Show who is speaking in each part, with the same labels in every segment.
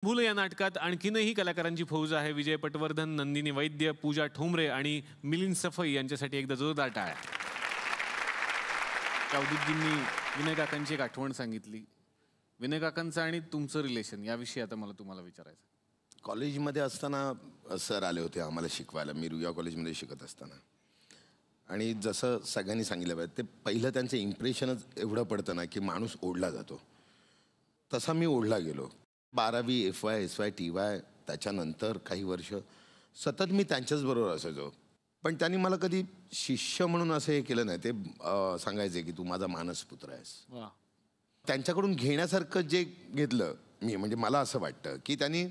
Speaker 1: भूल या नाटकात आणखीनही कलाकारांची फौज आहे. विजय पटवर्धन, नंदिनी वैद्य, पूजा ठोंबरे आणि मिलिंद सफई यांच्यासाठी एकदा जोरदार टाळ्या. अवधूतजींनी विनय काकांची एक आठवण सांगितली. विनय काकांचं आणि तुमचं रिलेशन याविषयी आता मला तुम्हाला विचारायचं.
Speaker 2: कॉलेजमध्ये असताना सर आले होते आम्हाला शिकवायला. मी रुईया कॉलेजमध्ये शिकत असताना. आणि जसं सगळ्यांनी सांगितलं पाहिजे ते पहिलं त्यांचं इम्प्रेशनच एवढं पडतं ना की माणूस ओढला जातो. तसा मी ओढला गेलो. 12वी FY SY TY त्याच्यानंतर काही वर्ष सतत मी त्यांच्याचबरोबर असायचो. पण त्यांनी मला कधी शिष्य म्हणून असं हे केलं नाही. ते सांगायचे की तू माझा मानसपुत्र आहेस. त्यांच्याकडून घेण्यासारखं जे घेतलं मी, म्हणजे मला असं वाटतं की त्यांनी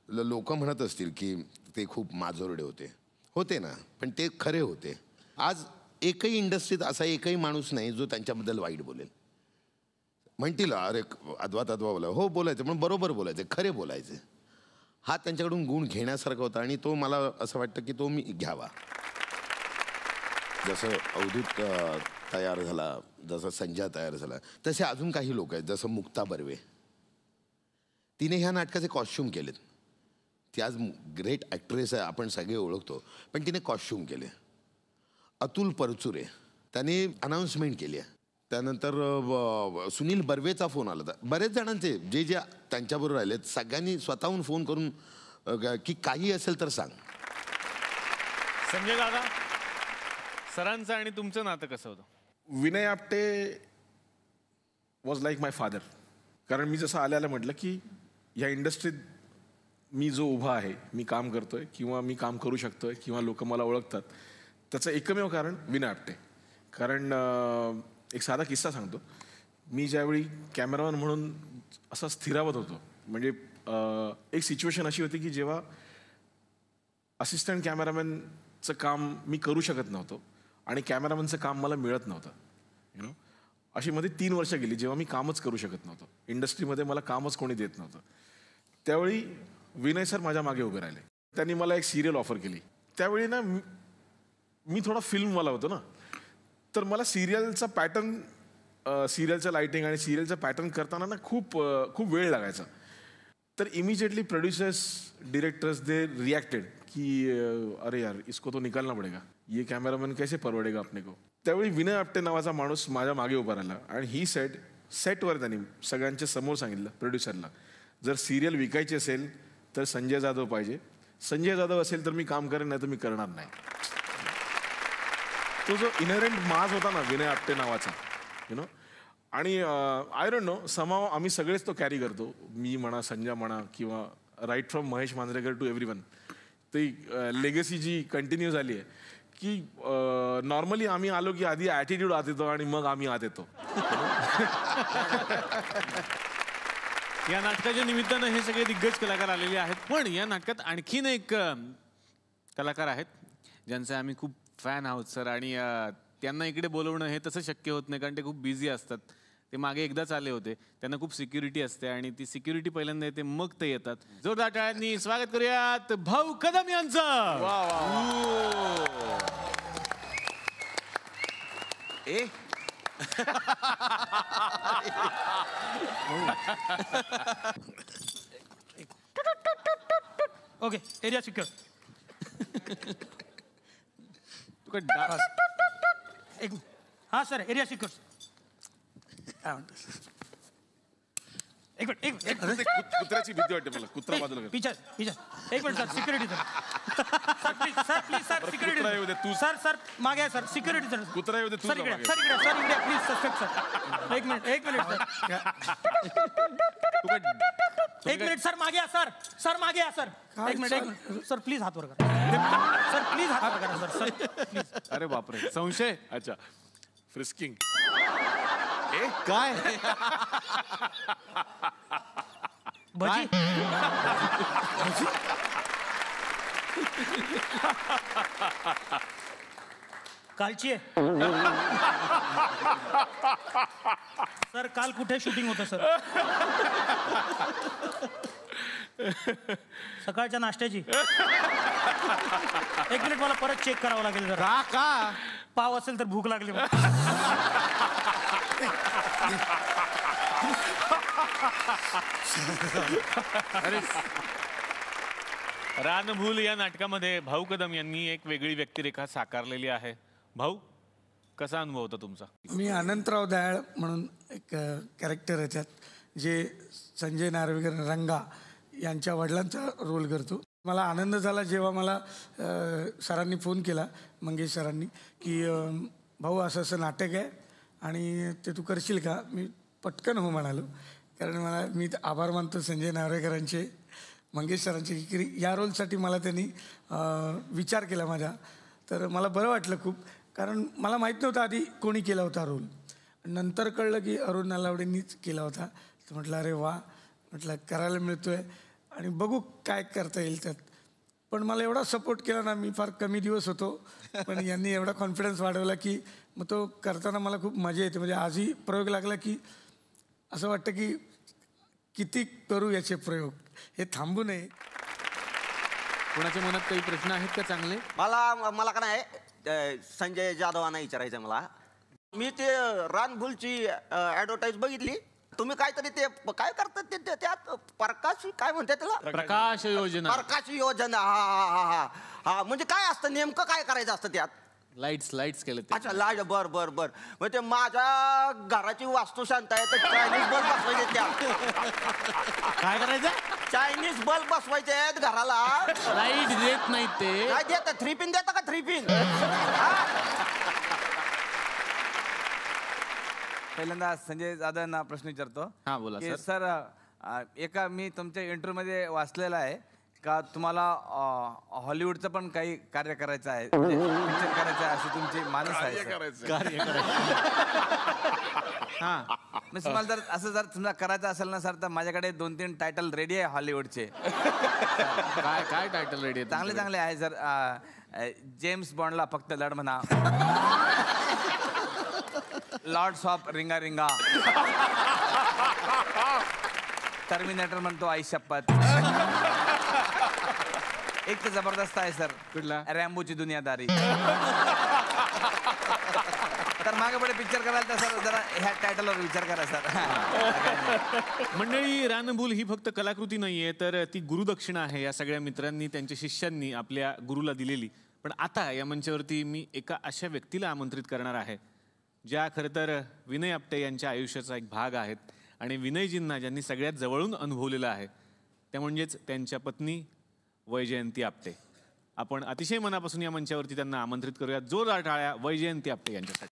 Speaker 2: लोक म्हणत असतील की ते खूप माजोरडे होते ना, पण ते खरे होते. आज एकही इंडस्ट्रीत असा एकही माणूस नाही जो त्यांच्याबद्दल वाईट बोलेल. म्हणतील अरे अद्वा बोला, हो बोलायचं पण बरोबर बोलायचं, खरे बोलायचे. हा त्यांच्याकडून गुण घेण्यासारखा होता आणि तो मला असं वाटतं की तो मी घ्यावा. जसं अवधूत तयार झाला, जसं संजय तयार झाला, तसे अजून काही लोक आहेत. जसं मुक्ता बर्वे, तिने ह्या नाटकाचे कॉस्ट्यूम केलेत. ती आज ग्रेट ॲक्ट्रेस आहे, आपण सगळे ओळखतो, पण तिने कॉस्ट्यूम केले. अतुल परचुरे त्याने अनाऊन्समेंट केली आहे. त्यानंतर सुनील बर्वेचा फोन आला होता. बरेच जणांचे जे जे त्यांच्याबरोबर राहिलेत सगळ्यांनी स्वतःहून फोन करून की काही असेल तर सांग.
Speaker 1: संजय दादा, सरांचं आणि तुमचं नातं कसं होतं?
Speaker 3: Vinay Apte was like my father. कारण मी जसं आल्याला म्हटलं की ह्या इंडस्ट्रीत मी जो उभा आहे, मी काम करतोय किंवा मी काम करू शकतोय किंवा लोक मला ओळखतात, त्याचं एकमेव कारण विनय आपटे. कारण एक साधा किस्सा सांगतो. मी ज्यावेळी कॅमेरामॅन म्हणून असं स्थिरावत होतो, म्हणजे एक सिच्युएशन अशी होती की जेव्हा असिस्टंट कॅमेरामॅनचं काम मी करू शकत नव्हतो आणि कॅमेरामॅनचं काम मला मिळत नव्हतं. अशी मध्ये 3 वर्ष गेली जेव्हा मी कामच करू शकत नव्हतो. इंडस्ट्रीमध्ये मला कामच कोणी देत नव्हतं. त्यावेळी विनय सर माझ्या मागे उभे राहिले. त्यांनी मला एक सिरियल ऑफर केली. त्यावेळी ना मी थोडा फिल्मवाला होतो ना, तर मला सिरियलचा पॅटर्न, सिरियलचं लाईटिंग आणि सिरियलचं पॅटर्न करताना ना खूप वेळ लागायचा. तर इमिजिएटली प्रोड्युसर्स, डायरेक्टर्स दे रिॲक्टेड कि अरे यार इसको तो निकालना पडेगा, ये कॅमेरामॅन कैसे परवडेगा अपने को. त्यावेळी विनय आपटे नावाचा माणूस माझ्या मागे उभा राहिला आणि ही सेटवर त्यांनी सगळ्यांच्या समोर सांगितलं प्रोड्युसरला, जर सिरियल विकायची असेल तर संजय जाधव पाहिजे. संजय जाधव असेल तर मी काम करेन, नाही तर मी करणार नाही. तो जो इनहेरंट माज होता ना विनय आपटे नावाचा, आणि आय डोंट नो, समाव आम्ही सगळेच तो कॅरी करतो. मी म्हणा, संजय म्हणा, किंवा right from Mahesh Manjrekar to everyone. ती लेगसी जी कंटिन्यू झाली आहे की नॉर्मली आम्ही आलो की आधी ॲटिट्यूड आत येतो आणि मग आम्ही आत येतो.
Speaker 1: या नाटकाच्या निमित्तानं हे सगळे दिग्गज कलाकार आलेले आहेत. पण या नाटकात आणखीन एक कलाकार आहेत ज्यांचे आम्ही खूप फॅन आहोत सर. आणि त्यांना इकडे बोलवणं हे तसं शक्य होत नाही कारण ते खूप बिझी असतात. ते मागे एकदाच आले होते. त्यांना खूप सिक्युरिटी असते आणि ती सिक्युरिटी पहिल्यांदा येते, मग ते येतात. जोरदार टाळ्यांनी स्वागत करूयात भाऊ कदम यांचं.
Speaker 4: Okay, area secure. हाँ सर, एरिया सिक्योर. एक मिनट.
Speaker 3: कुत्र्याची भीती वाटते मला. कुत्रा बाजूला कर.
Speaker 4: पीछे. एक minute sir, security sir. Please sir security. Sir मागे सर, सिक्युरिटी सर.
Speaker 3: कुत्रा येऊ दे तू.
Speaker 4: सर इकडे प्लीज सस्पेक्ट सर. एक मिनिट सर. एक मिनिट सर, मागे या सर मागे या सर. एक मिनिट सर, प्लीज हात वर करा सर. प्लीज हात वर करा सर. प्लीज.
Speaker 1: अरे बापरे, संशय.
Speaker 3: अच्छा, फ्रिस्किंग.
Speaker 1: काय
Speaker 4: भजी. कालची आहे सर. काल कुठे शूटिंग होतं सर? सकाळच्या नाश्त्याची. एक मिनिट, मला परत चेक करावं लागेल जरा.
Speaker 1: का
Speaker 4: पाव असेल तर भूक लागली.
Speaker 1: अरे रानभूल या नाटकामध्ये भाऊ कदम यांनी एक वेगळी व्यक्तिरेखा साकारलेली आहे. भाऊ, कसा अनुभव होता तुमचा?
Speaker 5: मी अनंतराव दयाळ म्हणून एक कॅरेक्टर आहे त्यात, जे संजय नार्वेकर रंगा यांच्या वडिलांचा रोल करतो. मला आनंद झाला जेव्हा मला सरांनी फोन केला, मंगेश सरांनी, की भाऊ असं असं नाटक आहे आणि ते तू करशील का? मी पटकन हो म्हणालो, कारण मी आभार मानतो संजय नार्वेकरांचे, मंगेश सरांचे, की या रोलसाठी मला त्यांनी विचार केला माझ्या. तर मला बरं वाटलं खूप, कारण मला माहीत नव्हतं आधी कोणी केला होता रोल. नंतर कळलं की अरुण नलावडेंनीच केला होता. तर म्हटलं अरे वा, म्हटलं करायला मिळतो आहे आणि बघू काय करता येईल त्यात. पण मला एवढा सपोर्ट केला ना, मी फार कमी दिवस होतो, पण यांनी एवढा कॉन्फिडन्स वाढवला की मग तो करताना मला खूप मजा येते. म्हणजे आजही प्रयोग लागला की असं वाटतं की किती करू याचे प्रयोग, हे थांबू नये.
Speaker 1: कोणाच्या मनात काही प्रश्न आहेत का चांगले?
Speaker 6: मला का नाही संजय जाधवांना विचारायचं मला. मी ते रानभूलची ॲडव्हर्टाईज बघितली. तुम्ही काहीतरी ते काय करतात ते त्यात प्रकाश काय म्हणतात त्याला?
Speaker 1: प्रकाश योजना.
Speaker 6: प्रकाश योजना. हा हा हा हा हा. म्हणजे काय असतं नेमकं, काय करायचं असतं त्यात?
Speaker 1: लाईट्स केले.
Speaker 6: अच्छा, लाईट. बर बर बर. मग ते माझ्या घराची वास्तू शांत आहे, तर चायनीज बल्ब बसवायचे त्यात.
Speaker 1: काय करायचं?
Speaker 6: चायनीज बल्ब बसवायचे आहेत घराला.
Speaker 1: लाईट देत नाहीत ते.
Speaker 6: काय देतात? 3 पिन देता का? 3 पिन.
Speaker 7: पहिल्यांदा संजय जाधवांना प्रश्न विचारतो.
Speaker 1: हा, बोला
Speaker 7: की
Speaker 1: सर.
Speaker 7: सर, एका मी तुमच्या इंटरव्ह्यूमध्ये वाचलेलं आहे का तुम्हाला हॉलिवूडचं पण काही कार्य करायचं आहे, पिक्चर करायचं आहे, अशी तुमची मानस आहे सर.
Speaker 1: कार्य हा.
Speaker 7: म्हणजे तुम्हाला जर असं जर तुम्हाला करायचं असेल ना सर, तर माझ्याकडे 2-3 टायटल रेडी आहे हॉलिवूडचे.
Speaker 1: काय काय टायटल रेडी आहे?
Speaker 7: चांगले चांगले आहे सर. जेम्स बॉन्डला फक्त लढ म्हणा, लॉर्ड्स ऑफ रिंगा रिंगा, टर्मिनेटर म्हणतो आई शपथ. एक तर जबरदस्त आहे सर.
Speaker 1: कुठला?
Speaker 7: रॅम्बोची दुनियादारी. तर मागे पुढे पिक्चर करायला तर सर जरा ह्या टायटलवर विचार करा सर.
Speaker 1: मंडळी, रानभूल ही फक्त कलाकृती नाहीये, तर ती गुरुदक्षिणा आहे या सगळ्या मित्रांनी त्यांच्या शिष्यांनी आपल्या गुरुला दिलेली. पण आता या मंचावरती मी एका अशा व्यक्तीला आमंत्रित करणार आहे, ज्या खरं तर विनय आपटे यांच्या आयुष्याचा एक भाग आहेत आणि विनयजींना ज्यांनी सगळ्यात जवळून अनुभवलेलं आहे, त्या म्हणजेच त्यांच्या पत्नी वैजयंती आपटे. आपण अतिशय मनापासून या मंचावरती त्यांना आमंत्रित करूया. जोरदार टाळ्या वैजयंती आपटे यांच्यासाठी.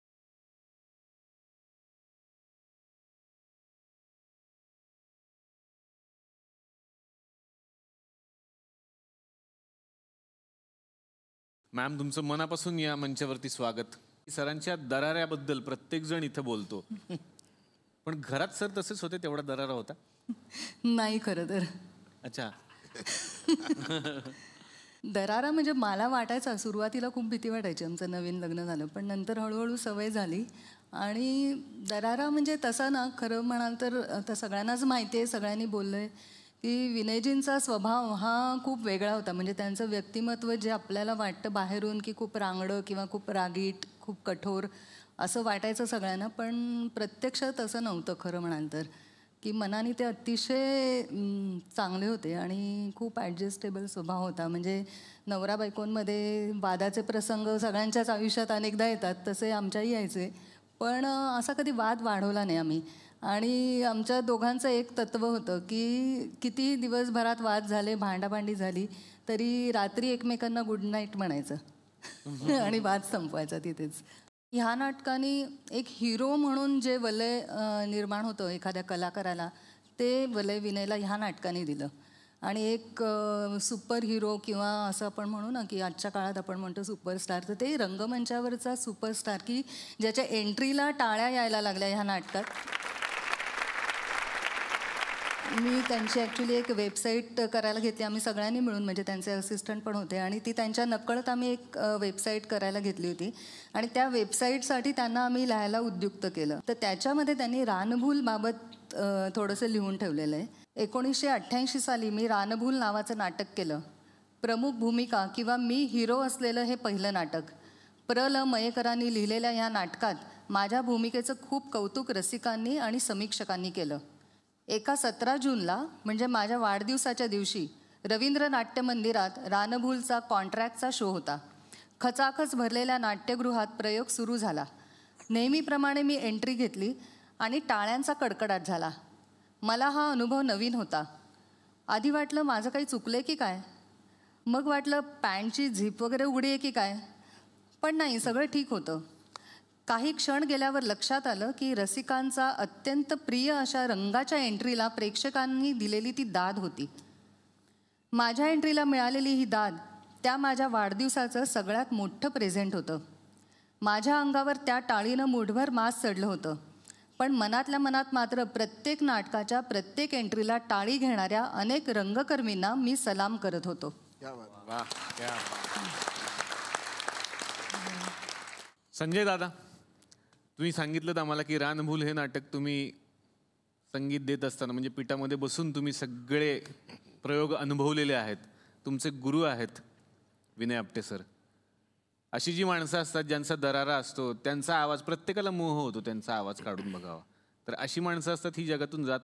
Speaker 1: मॅम, तुमचं मनापासून या मंचावरती स्वागत. सरांच्या दराऱ्याबद्दल प्रत्येक जण इथं बोलतो, पण घरात सर तसेच होते? तेवढा दरारा होता?
Speaker 8: नाही खरं तर.
Speaker 1: अच्छा.
Speaker 8: दरारा म्हणजे मला वाटायचा, सुरुवातीला खूप भीती वाटायची, आमचं नवीन लग्न झालं, पण नंतर हळूहळू सवय झाली. आणि दरारा म्हणजे तसा ना, खरं म्हणाल तर आता सगळ्यांनाच माहिती आहे, सगळ्यांनी बोललं आहे की विनयजींचा स्वभाव हा खूप वेगळा होता. म्हणजे त्यांचं व्यक्तिमत्व जे आपल्याला वाटतं बाहेरून की खूप रांगडं किंवा खूप रागीट, खूप कठोर असं वाटायचं सगळ्यांना, पण प्रत्यक्षात असं नव्हतं. खरं म्हणाल तर की मनाने ते अतिशय चांगले होते आणि खूप ॲडजस्टेबल स्वभाव होता. म्हणजे नवरा बायकोंमध्ये वादाचे प्रसंग सगळ्यांच्याच आयुष्यात अनेकदा येतात, तसे आमच्याही यायचे, पण असा कधी वाद वाढवला नाही आम्ही. आणि आमच्या दोघांचं एक तत्त्व होतं की किती दिवसभरात वाद झाले, भांडाभांडी झाली, तरी रात्री एकमेकांना गुड नाईट म्हणायचं आणि वाद संपवायचा तिथेच. ह्या नाटकाने एक हिरो म्हणून जे वलय निर्माण होतं एखाद्या कलाकाराला, ते वलय विनयला ह्या नाटकाने दिलं. आणि एक सुपर हिरो किंवा असं आपण म्हणू ना की आजच्या काळात आपण म्हणतो सुपरस्टार, तर ते रंगमंचावरचा सुपरस्टार की ज्याच्या एंट्रीला टाळ्या यायला लागल्या ह्या नाटकात. मी त्यांची ॲक्च्युली एक वेबसाईट करायला घेतली आम्ही सगळ्यांनी मिळून, म्हणजे त्यांचे असिस्टंट पण होते, आणि ती त्यांच्या नकळत आम्ही एक वेबसाईट करायला घेतली होती. आणि त्या वेबसाईटसाठी त्यांना आम्ही लिहायला उद्युक्त केलं. तर त्याच्यामध्ये त्यांनी रानभूलबाबत थोडंसं लिहून ठेवलेलं आहे. 1988 साली मी रानभूल नावाचं नाटक केलं. प्रमुख भूमिका किंवा मी हिरो असलेलं हे पहिलं नाटक. ल मयेकरांनी लिहिलेल्या ह्या नाटकात माझ्या भूमिकेचं खूप कौतुक रसिकांनी आणि समीक्षकांनी केलं. एका 17 जूनला म्हणजे माझ्या वाढदिवसाच्या दिवशी रवींद्र नाट्य मंदिरात रानभूलचा कॉन्ट्रॅक्टचा शो होता. खचाखच भरलेल्या नाट्यगृहात प्रयोग सुरू झाला. नेहमीप्रमाणे मी एंट्री घेतली आणि टाळ्यांचा कडकडाट झाला. मला हा अनुभव नवीन होता. आधी वाटलं माझं काही चुकलं की काय, मग वाटलं पॅन्टची झीप वगैरे उघडी आहे की काय, पण नाही, सगळं ठीक होतं. काही क्षण गेल्यावर लक्षात आलं की रसिकांचा अत्यंत प्रिय अशा रंगाच्या एंट्रीला प्रेक्षकांनी दिलेली ती दाद होती. माझ्या एंट्रीला मिळालेली ही दाद त्या माझ्या वाढदिवसाचं सगळ्यात मोठं प्रेझेंट होतं. माझ्या अंगावर त्या टाळीनं मूठभर मास चढलं होतं, पण मनातल्या मनात मात्र प्रत्येक नाटकाच्या प्रत्येक एंट्रीला टाळी घेणाऱ्या अनेक रंगकर्मींना मी सलाम करत होतो.
Speaker 1: संजय दादा, तुम्ही सांगितलं आम्हाला की रानभूल हे नाटक तुम्ही संगीत देत असताना म्हणजे पीठामध्ये बसून तुम्ही सगळे प्रयोग अनुभवलेले आहेत. तुमचे गुरु आहेत विनय आपटे सर. अशी जी माणसं असतात ज्यांचा दरारा असतो, त्यांचा आवाज प्रत्येकाला मोह होतो त्यांचा आवाज काढून बघावा. तर अशी माणसं असतात ही जगातून जात